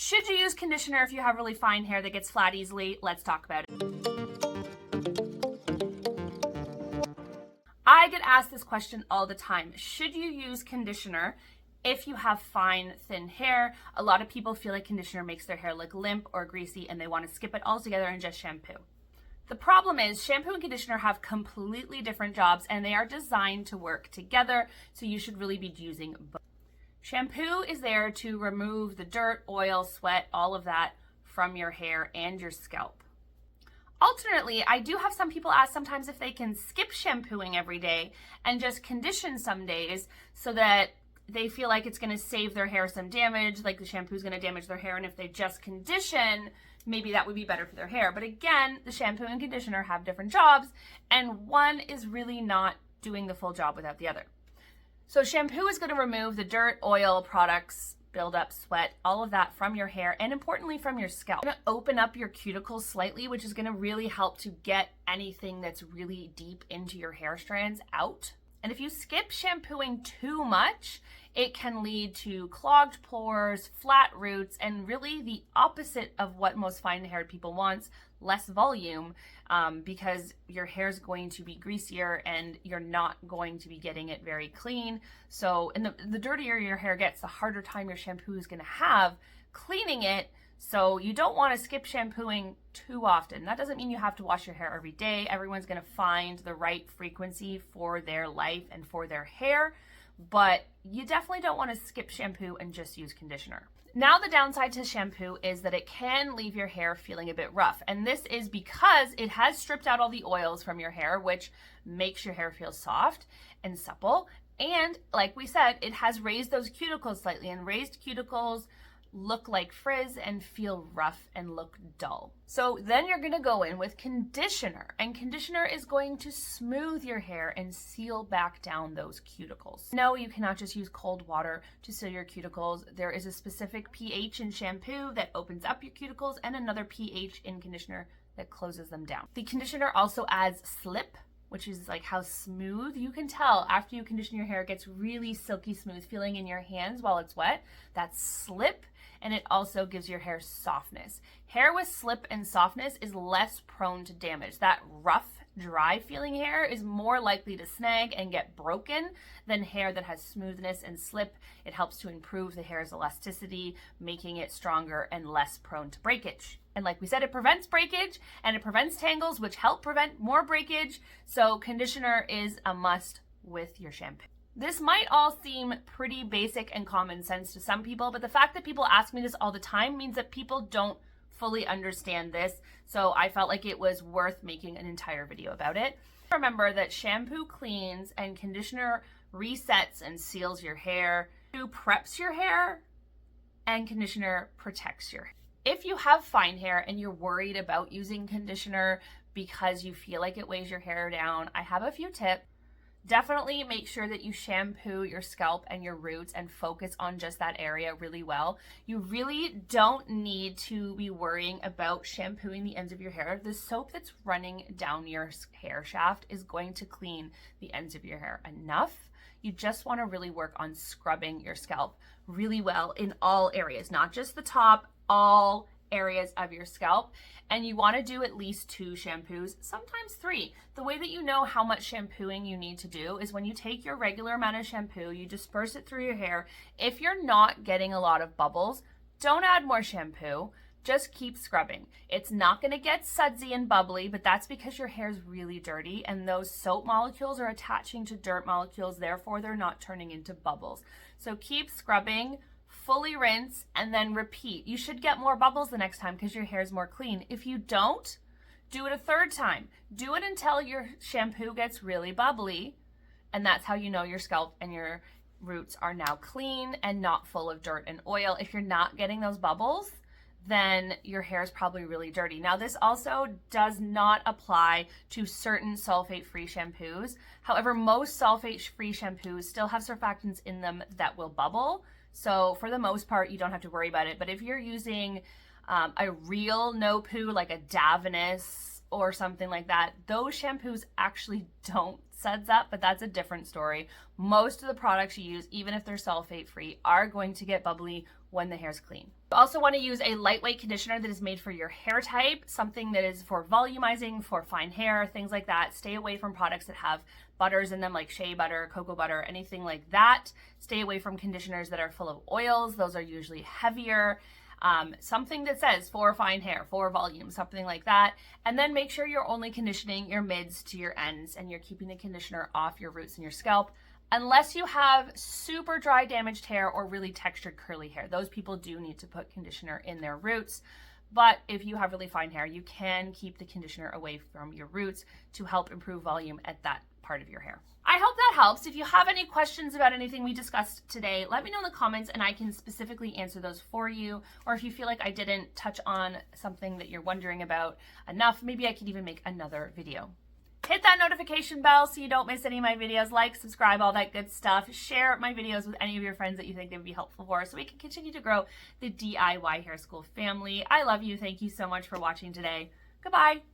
Should you use conditioner if you have really fine hair that gets flat easily? Let's talk about it. I get asked this question all the time. Should you use conditioner if you have fine, thin hair? A lot of people feel like conditioner makes their hair look limp or greasy and they want to skip it altogether and just shampoo. The problem is shampoo and conditioner have completely different jobs and they are designed to work together, so you should really be using both. Shampoo is there to remove the dirt, oil, sweat, all of that from your hair and your scalp. Alternately, I do have some people ask sometimes if they can skip shampooing every day and just condition some days so that they feel like it's going to save their hair some damage, like the shampoo is going to damage their hair, and if they just condition, maybe that would be better for their hair. But again, the shampoo and conditioner have different jobs, and one is really not doing the full job without the other. So shampoo is going to remove the dirt, oil, products, buildup, sweat, all of that from your hair, and importantly from your scalp. It's going to open up your cuticles slightly, which is going to really help to get anything that's really deep into your hair strands out. And if you skip shampooing too much, it can lead to clogged pores, flat roots, and really the opposite of what most fine-haired people want, less volume, because your hair is going to be greasier and you're not going to be getting it very clean. So and the dirtier your hair gets, the harder time your shampoo is going to have cleaning it. So you don't want to skip shampooing too often. That doesn't mean you have to wash your hair every day. Everyone's going to find the right frequency for their life and for their hair, but you definitely don't want to skip shampoo and just use conditioner. Now the downside to shampoo is that it can leave your hair feeling a bit rough, and this is because it has stripped out all the oils from your hair, which makes your hair feel soft and supple. And like we said, it has raised those cuticles slightly, and raised cuticles look like frizz and feel rough and look dull. So then you're going to go in with conditioner, and conditioner is going to smooth your hair and seal back down those cuticles. No, you cannot just use cold water to seal your cuticles. There is a specific pH in shampoo that opens up your cuticles and another pH in conditioner that closes them down. The conditioner also adds slip, which is like how smooth you can tell after you condition your hair. It gets really silky smooth feeling in your hands while it's wet. That's slip. And it also gives your hair softness. Hair with slip and softness is less prone to damage. That rough, dry feeling hair is more likely to snag and get broken than hair that has smoothness and slip. It helps to improve the hair's elasticity, making it stronger and less prone to breakage. And like we said, it prevents breakage and it prevents tangles, which help prevent more breakage. So conditioner is a must with your shampoo. This might all seem pretty basic and common sense to some people, but the fact that people ask me this all the time means that people don't fully understand this. So I felt like it was worth making an entire video about it. Remember that shampoo cleans and conditioner resets and seals your hair. Shampoo preps your hair and conditioner protects your hair. If you have fine hair and you're worried about using conditioner because you feel like it weighs your hair down, I have a few tips. Definitely make sure that you shampoo your scalp and your roots and focus on just that area really well. You really don't need to be worrying about shampooing the ends of your hair. The soap that's running down your hair shaft is going to clean the ends of your hair enough. You just want to really work on scrubbing your scalp really well in all areas, not just the top, all areas of your scalp. And you want to do at least 2 shampoos, sometimes 3. The way that you know how much shampooing you need to do is when you take your regular amount of shampoo, you disperse it through your hair. If you're not getting a lot of bubbles, don't add more shampoo. Just keep scrubbing. It's not going to get sudsy and bubbly, but that's because your hair is really dirty and those soap molecules are attaching to dirt molecules, therefore they're not turning into bubbles. So keep scrubbing, fully rinse, and then repeat. You should get more bubbles the next time because your hair is more clean. If you don't, do it a 3rd time. Do it until your shampoo gets really bubbly, and that's how you know your scalp and your roots are now clean and not full of dirt and oil. If you're not getting those bubbles, then your hair is probably really dirty. Now, this also does not apply to certain sulfate-free shampoos. However, most sulfate-free shampoos still have surfactants in them that will bubble. So for the most part, you don't have to worry about it. But if you're using a real no poo, like a Davines or something like that, those shampoos actually don't suds up, but that's a different story. Most of the products you use, even if they're sulfate free, are going to get bubbly when the hair's clean. You also want to use a lightweight conditioner that is made for your hair type, something that is for volumizing, for fine hair, things like that. Stay away from products that have butters in them, like shea butter, cocoa butter, anything like that. Stay away from conditioners that are full of oils. Those are usually heavier. Something that says for fine hair, for volume, something like that. And then make sure you're only conditioning your mids to your ends and you're keeping the conditioner off your roots and your scalp. Unless you have super dry damaged hair or really textured curly hair. Those people do need to put conditioner in their roots. But if you have really fine hair, you can keep the conditioner away from your roots to help improve volume at that part of your hair. I hope that helps. If you have any questions about anything we discussed today, let me know in the comments and I can specifically answer those for you. Or if you feel like I didn't touch on something that you're wondering about enough, maybe I could even make another video. Hit that notification bell so you don't miss any of my videos. Like, subscribe, all that good stuff. Share my videos with any of your friends that you think they would be helpful for so we can continue to grow the DIY Hair School family. I love you. Thank you so much for watching today. Goodbye.